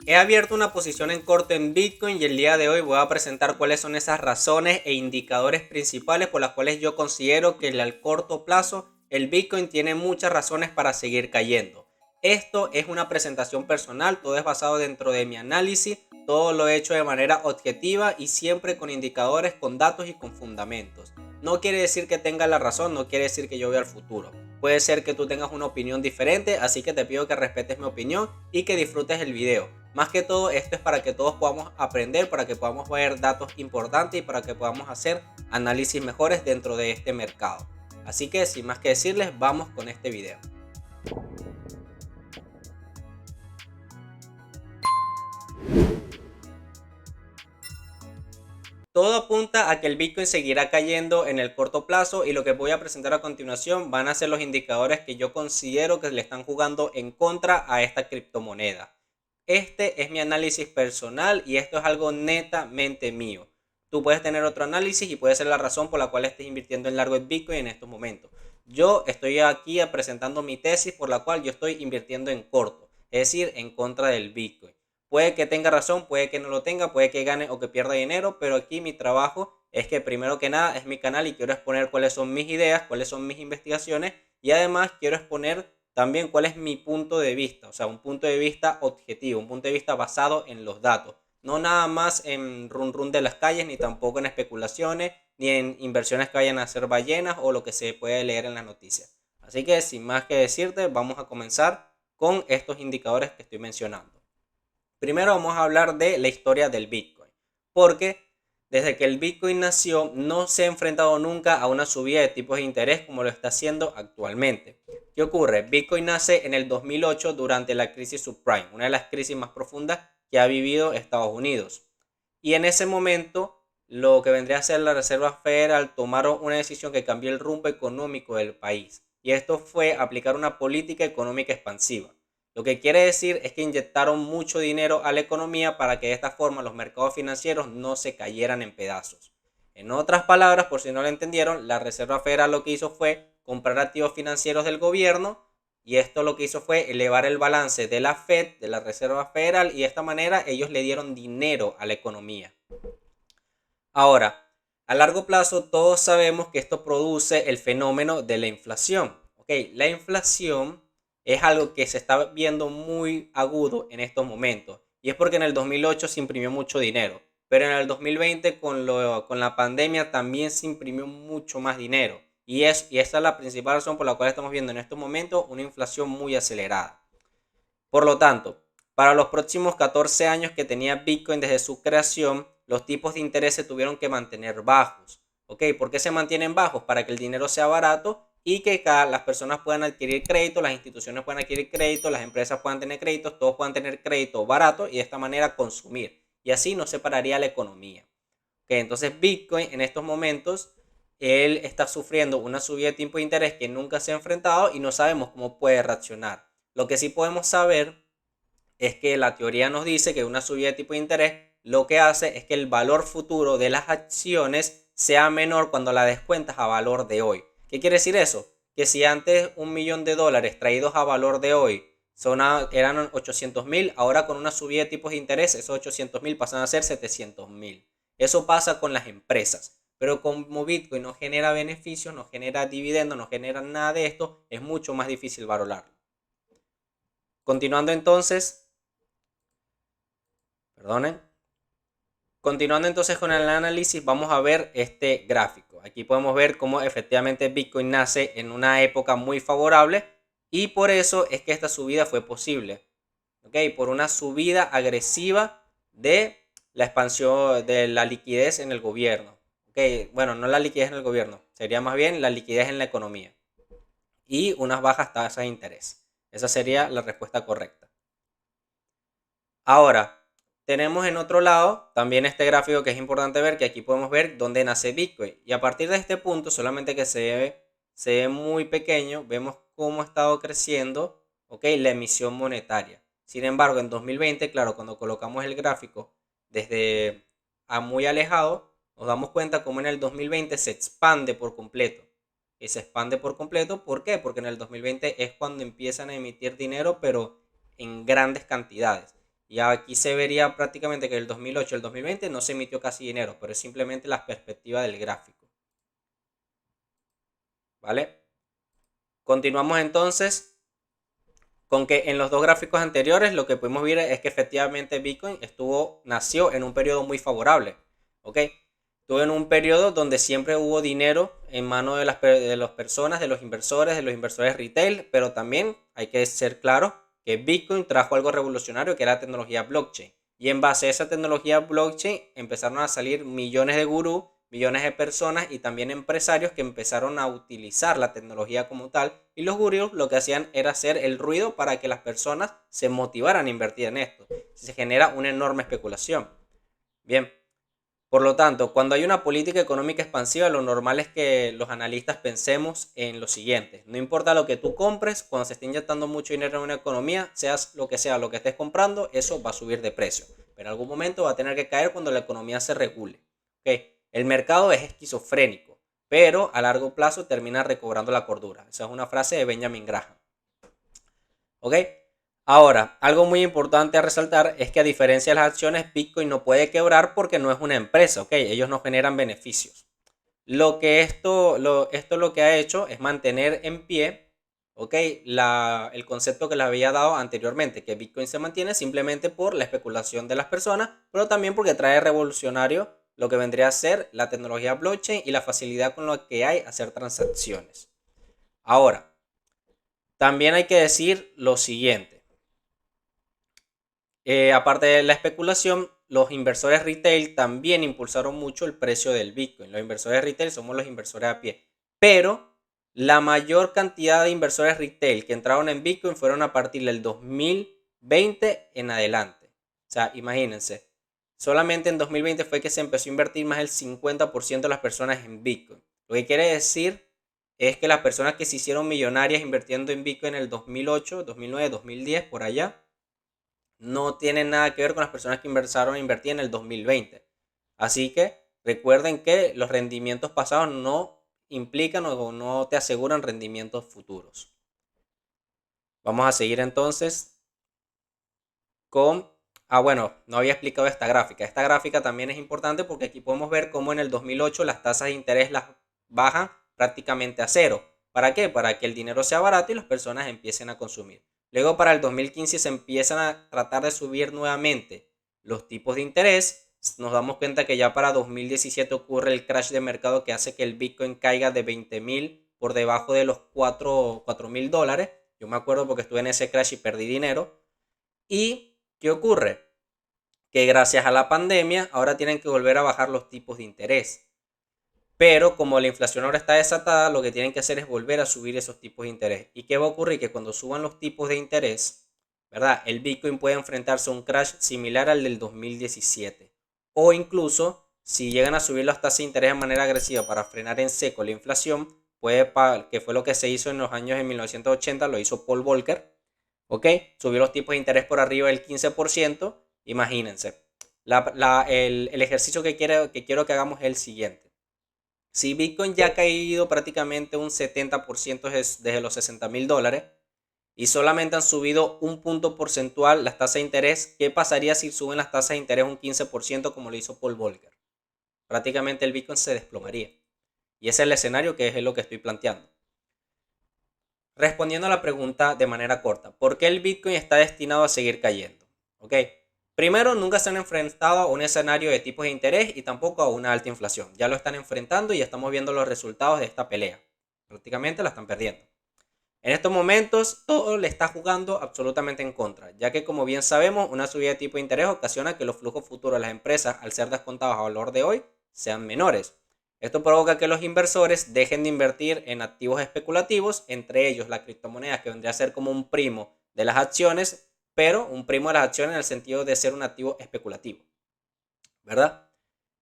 He abierto una posición en corto en Bitcoin y el día de hoy voy a presentar cuáles son esas razones e indicadores principales por las cuales yo considero que al corto plazo el Bitcoin tiene muchas razones para seguir cayendo. Esto es una presentación personal, todo es basado dentro de mi análisis, todo lo he hecho de manera objetiva y siempre con indicadores, con datos y con fundamentos. No quiere decir que tenga la razón, no quiere decir que yo vea el futuro. Puede ser que tú tengas una opinión diferente, así que te pido que respetes mi opinión y que disfrutes el video. Más que todo, esto es para que todos podamos aprender, para que podamos ver datos importantes y para que podamos hacer análisis mejores dentro de este mercado. Así que sin más que decirles, vamos con este video. Todo apunta a que el Bitcoin seguirá cayendo en el corto plazo y lo que voy a presentar a continuación van a ser los indicadores que yo considero que le están jugando en contra a esta criptomoneda. Este es mi análisis personal y esto es algo netamente mío. Tú puedes tener otro análisis y puede ser la razón por la cual estés invirtiendo en largo en Bitcoin en estos momentos. Yo estoy aquí presentando mi tesis por la cual yo estoy invirtiendo en corto, es decir, en contra del Bitcoin. Puede que tenga razón, puede que no lo tenga, puede que gane o que pierda dinero, pero aquí mi trabajo es que primero que nada es mi canal y quiero exponer cuáles son mis ideas, cuáles son mis investigaciones y además quiero exponer también cuál es mi punto de vista, o sea, un punto de vista objetivo, un punto de vista basado en los datos, no nada más en run run de las calles, ni tampoco en especulaciones, ni en inversiones que vayan a ser ballenas o lo que se puede leer en las noticias. Así que sin más que decirte, vamos a comenzar con estos indicadores que estoy mencionando. Primero vamos a hablar de la historia del Bitcoin, porque desde que el Bitcoin nació no se ha enfrentado nunca a una subida de tipos de interés como lo está haciendo actualmente. ¿Qué ocurre? Bitcoin nace en el 2008 durante la crisis subprime, una de las crisis más profundas que ha vivido Estados Unidos. Y en ese momento lo que vendría a ser la Reserva Federal tomaron una decisión que cambió el rumbo económico del país. Y esto fue aplicar una política económica expansiva. Lo que quiere decir es que inyectaron mucho dinero a la economía para que de esta forma los mercados financieros no se cayeran en pedazos. En otras palabras, por si no lo entendieron, la Reserva Federal lo que hizo fue comprar activos financieros del gobierno y esto lo que hizo fue elevar el balance de la Fed, de la Reserva Federal, y de esta manera ellos le dieron dinero a la economía. Ahora, a largo plazo todos sabemos que esto produce el fenómeno de la inflación. ¿Okay? La inflación es algo que se está viendo muy agudo en estos momentos. Y es porque en el 2008 se imprimió mucho dinero. Pero en el 2020 con la pandemia también se imprimió mucho más dinero. Y esa es la principal razón por la cual estamos viendo en estos momentos una inflación muy acelerada. Por lo tanto, para los próximos 14 años que tenía Bitcoin desde su creación, los tipos de interés se tuvieron que mantener bajos. ¿Ok? ¿Por qué se mantienen bajos? Para que el dinero sea barato y que las personas puedan adquirir crédito, las instituciones puedan adquirir crédito, las empresas puedan tener créditos, todos puedan tener crédito barato y de esta manera consumir. Y así no se pararía la economía. ¿Ok? Entonces Bitcoin en estos momentos, él está sufriendo una subida de tipo de interés que nunca se ha enfrentado y no sabemos cómo puede reaccionar. Lo que sí podemos saber es que la teoría nos dice que una subida de tipo de interés lo que hace es que el valor futuro de las acciones sea menor cuando la descuentas a valor de hoy. ¿Qué quiere decir eso? Que si antes $1.000.000 traídos a valor de hoy eran 800.000, ahora con una subida de tipos de interés esos 800.000 pasan a ser 700.000. Eso pasa con las empresas. Pero como Bitcoin no genera beneficios, no genera dividendos, no genera nada de esto, es mucho más difícil valorarlo. Continuando entonces, perdonen. Continuando entonces con el análisis, vamos a ver este gráfico. Aquí podemos ver cómo efectivamente Bitcoin nace en una época muy favorable y por eso es que esta subida fue posible. ¿Ok? Por una subida agresiva de la expansión de la liquidez en el gobierno. ¿Ok? Bueno, no la liquidez en el gobierno, sería más bien la liquidez en la economía y unas bajas tasas de interés. Esa sería la respuesta correcta. Ahora, tenemos en otro lado también este gráfico que es importante ver, que aquí podemos ver dónde nace Bitcoin. Y a partir de este punto, solamente que se ve muy pequeño, vemos cómo ha estado creciendo, ¿okay? La emisión monetaria. Sin embargo, en 2020, claro, cuando colocamos el gráfico desde a muy alejado, nos damos cuenta cómo en el 2020 se expande por completo. Y se expande por completo, ¿por qué? Porque en el 2020 es cuando empiezan a emitir dinero, pero en grandes cantidades. Y aquí se vería prácticamente que el 2008 y el 2020 no se emitió casi dinero, pero es simplemente la perspectiva del gráfico. ¿Vale? Continuamos entonces con que en los dos gráficos anteriores lo que pudimos ver es que efectivamente Bitcoin nació en un periodo muy favorable. ¿Ok? Estuvo en un periodo donde siempre hubo dinero en manos de las personas, de los inversores retail, pero también hay que ser claro que Bitcoin trajo algo revolucionario que era la tecnología blockchain. Y en base a esa tecnología blockchain empezaron a salir millones de gurús, millones de personas y también empresarios que empezaron a utilizar la tecnología como tal, y los gurús lo que hacían era hacer el ruido para que las personas se motivaran a invertir en esto. Se genera una enorme especulación. Bien, por lo tanto, cuando hay una política económica expansiva, lo normal es que los analistas pensemos en lo siguiente: no importa lo que tú compres, cuando se esté inyectando mucho dinero en una economía, seas lo que sea lo que estés comprando, eso va a subir de precio. Pero en algún momento va a tener que caer cuando la economía se regule. ¿Okay? El mercado es esquizofrénico, pero a largo plazo termina recobrando la cordura. Esa es una frase de Benjamin Graham. ¿Ok? Ahora, algo muy importante a resaltar es que a diferencia de las acciones, Bitcoin no puede quebrar porque no es una empresa, ¿ok? Ellos no generan beneficios. Esto lo que ha hecho es mantener en pie, ¿ok? El concepto que les había dado anteriormente, que Bitcoin se mantiene simplemente por la especulación de las personas, pero también porque trae revolucionario lo que vendría a ser la tecnología blockchain y la facilidad con la que hay hacer transacciones. Ahora, también hay que decir lo siguiente. Aparte de la especulación, los inversores retail también impulsaron mucho el precio del Bitcoin. Los inversores retail somos los inversores a pie. Pero la mayor cantidad de inversores retail que entraron en Bitcoin fueron a partir del 2020 en adelante. O sea, imagínense, solamente en 2020 fue que se empezó a invertir más del 50% de las personas en Bitcoin. Lo que quiere decir es que las personas que se hicieron millonarias invirtiendo en Bitcoin en el 2008, 2009, 2010, por allá, no tienen nada que ver con las personas que inversaron a invertir en el 2020. Así que recuerden que los rendimientos pasados no implican o no te aseguran rendimientos futuros. Vamos a seguir entonces con... bueno, no había explicado esta gráfica. Esta gráfica también es importante porque aquí podemos ver cómo en el 2008 las tasas de interés las bajan prácticamente a cero. ¿Para qué? Para que el dinero sea barato y las personas empiecen a consumir. Luego para el 2015 se empiezan a tratar de subir nuevamente los tipos de interés. Nos damos cuenta que ya para 2017 ocurre el crash de mercado que hace que el Bitcoin caiga de 20.000 por debajo de los 4.000 dólares. Yo me acuerdo porque estuve en ese crash y perdí dinero. ¿Y qué ocurre? Que gracias a la pandemia ahora tienen que volver a bajar los tipos de interés. Pero como la inflación ahora está desatada, lo que tienen que hacer es volver a subir esos tipos de interés. ¿Y qué va a ocurrir? Que cuando suban los tipos de interés, ¿verdad? El Bitcoin puede enfrentarse a un crash similar al del 2017. O incluso, si llegan a subir las tasas de interés de manera agresiva para frenar en seco la inflación, que fue lo que se hizo en los años de 1980, lo hizo Paul Volcker, ¿ok? Subió los tipos de interés por arriba del 15%. Imagínense. El ejercicio que quiero que hagamos es el siguiente. Si Bitcoin ya ha caído prácticamente un 70% desde los 60.000 dólares y solamente han subido un punto porcentual las tasas de interés, ¿qué pasaría si suben las tasas de interés un 15% como lo hizo Paul Volcker? Prácticamente el Bitcoin se desplomaría. Y ese es el escenario que es lo que estoy planteando. Respondiendo a la pregunta de manera corta, ¿por qué el Bitcoin está destinado a seguir cayendo? ¿Ok? Primero, nunca se han enfrentado a un escenario de tipos de interés y tampoco a una alta inflación. Ya lo están enfrentando y ya estamos viendo los resultados de esta pelea. Prácticamente la están perdiendo. En estos momentos, todo le está jugando absolutamente en contra, ya que como bien sabemos, una subida de tipo de interés ocasiona que los flujos futuros de las empresas, al ser descontados a valor de hoy, sean menores. Esto provoca que los inversores dejen de invertir en activos especulativos, entre ellos la criptomoneda, que vendría a ser como un primo de las acciones, pero un primo de las acciones en el sentido de ser un activo especulativo, ¿verdad?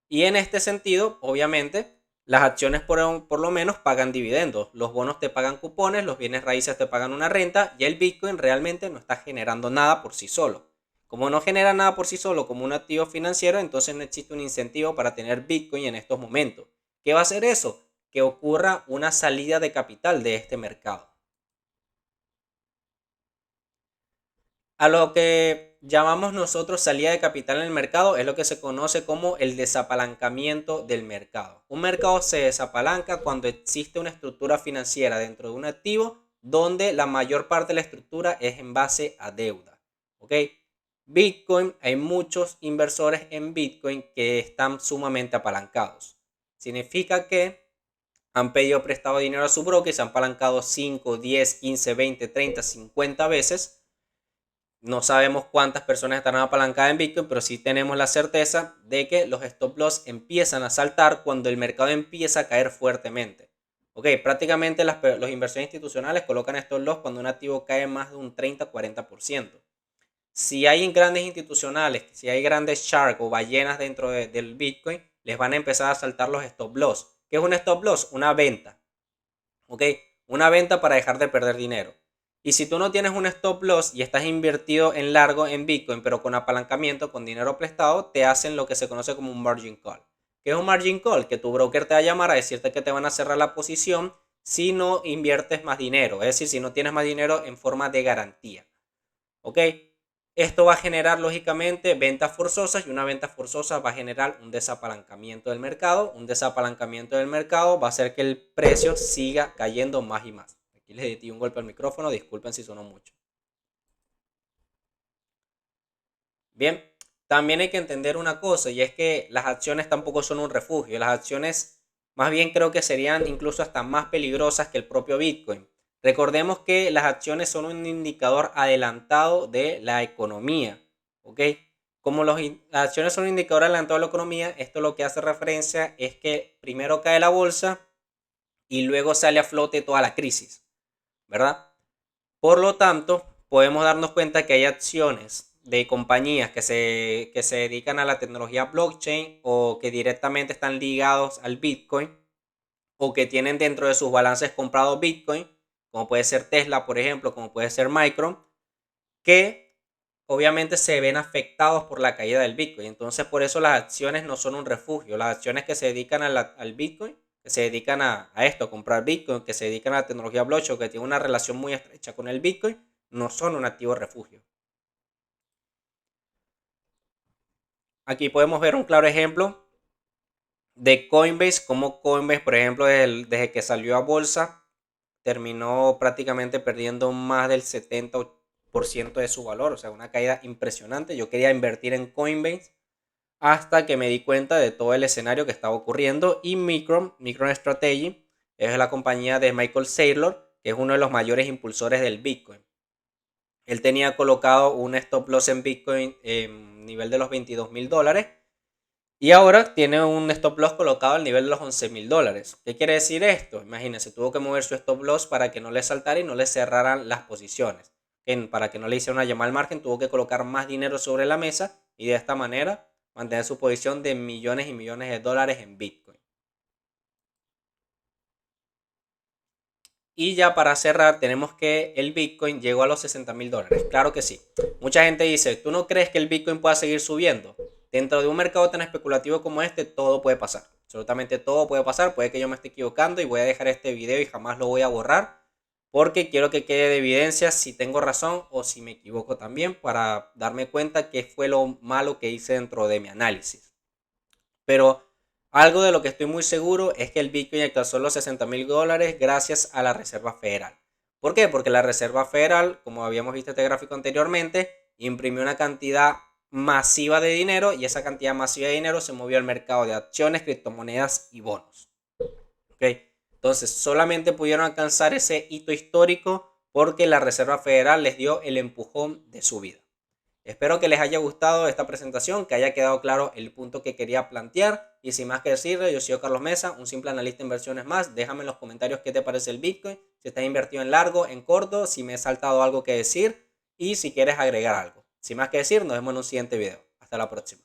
Y en este sentido, obviamente, las acciones por lo menos pagan dividendos, los bonos te pagan cupones, los bienes raíces te pagan una renta y el Bitcoin realmente no está generando nada por sí solo. Como no genera nada por sí solo como un activo financiero, entonces no existe un incentivo para tener Bitcoin en estos momentos. ¿Qué va a hacer eso? Que ocurra una salida de capital de este mercado. A lo que llamamos nosotros salida de capital en el mercado es lo que se conoce como el desapalancamiento del mercado. Un mercado se desapalanca cuando existe una estructura financiera dentro de un activo donde la mayor parte de la estructura es en base a deuda. ¿Ok? Bitcoin, hay muchos inversores en Bitcoin que están sumamente apalancados. Significa que han pedido prestado dinero a su broker y se han apalancado 5, 10, 15, 20, 30, 50 veces. No sabemos cuántas personas estarán apalancadas en Bitcoin, pero sí tenemos la certeza de que los stop loss empiezan a saltar cuando el mercado empieza a caer fuertemente. Ok, prácticamente los inversores institucionales colocan stop loss cuando un activo cae más de un 30-40%. Si hay grandes institucionales, si hay grandes sharks o ballenas dentro del Bitcoin, les van a empezar a saltar los stop loss. ¿Qué es un stop loss? Una venta. ¿Ok? Una venta para dejar de perder dinero. Y si tú no tienes un stop loss y estás invertido en largo en Bitcoin, pero con apalancamiento, con dinero prestado, te hacen lo que se conoce como un margin call. ¿Qué es un margin call? Que tu broker te va a llamar a decirte que te van a cerrar la posición si no inviertes más dinero. Es decir, si no tienes más dinero en forma de garantía. ¿Ok? Esto va a generar lógicamente ventas forzosas y una venta forzosa va a generar un desapalancamiento del mercado. Un desapalancamiento del mercado va a hacer que el precio siga cayendo más y más. Aquí les di un golpe al micrófono, disculpen si sonó mucho. Bien, también hay que entender una cosa y es que las acciones tampoco son un refugio. Las acciones más bien creo que serían incluso hasta más peligrosas que el propio Bitcoin. Recordemos que las acciones son un indicador adelantado de la economía, ¿ok? Como las acciones son un indicador adelantado de la economía, esto lo que hace referencia es que primero cae la bolsa y luego sale a flote toda la crisis, ¿verdad? Por lo tanto, podemos darnos cuenta que hay acciones de compañías que se dedican a la tecnología blockchain o que directamente están ligados al Bitcoin o que tienen dentro de sus balances comprados Bitcoin, como puede ser Tesla, por ejemplo, como puede ser Micron, que obviamente se ven afectados por la caída del Bitcoin. Entonces, por eso las acciones no son un refugio. Las acciones que se dedican al Bitcoin, que se dedican a esto, a comprar Bitcoin, que se dedican a la tecnología blockchain, que tienen una relación muy estrecha con el Bitcoin, no son un activo refugio. Aquí podemos ver un claro ejemplo de Coinbase, como Coinbase, por ejemplo, desde que salió a bolsa, terminó prácticamente perdiendo más del 70% de su valor, o sea, una caída impresionante. Yo quería invertir en Coinbase hasta que me di cuenta de todo el escenario que estaba ocurriendo y Micron Strategy es la compañía de Michael Saylor, que es uno de los mayores impulsores del Bitcoin. Él tenía colocado un stop loss en Bitcoin en nivel de los $22,000 y ahora tiene un stop loss colocado al nivel de los $11,000. ¿Qué quiere decir esto? Imagínense, tuvo que mover su stop loss para que no le saltara y no le cerraran las posiciones. Para que no le hiciera una llamada al margen, tuvo que colocar más dinero sobre la mesa y de esta manera mantener su posición de millones y millones de dólares en Bitcoin. Y ya para cerrar, tenemos que el Bitcoin llegó a los $60,000. Claro que sí. Mucha gente dice, ¿tú no crees que el Bitcoin pueda seguir subiendo? Dentro de un mercado tan especulativo como este, todo puede pasar. Absolutamente todo puede pasar. Puede que yo me esté equivocando y voy a dejar este video y jamás lo voy a borrar. Porque quiero que quede de evidencia si tengo razón o si me equivoco también para darme cuenta qué fue lo malo que hice dentro de mi análisis. Pero algo de lo que estoy muy seguro es que el Bitcoin alcanzó los $60,000 gracias a la Reserva Federal. ¿Por qué? Porque la Reserva Federal, como habíamos visto este gráfico anteriormente, imprimió una cantidad masiva de dinero y esa cantidad masiva de dinero se movió al mercado de acciones, criptomonedas y bonos. ¿Okay? Entonces, solamente pudieron alcanzar ese hito histórico porque la Reserva Federal les dio el empujón de su vida. Espero que les haya gustado esta presentación, que haya quedado claro el punto que quería plantear. Y sin más que decirle, yo soy Carlos Mesa, un simple analista de inversiones más. Déjame en los comentarios qué te parece el Bitcoin, si estás invertido en largo, en corto, si me he saltado algo que decir y si quieres agregar algo. Sin más que decir, nos vemos en un siguiente video. Hasta la próxima.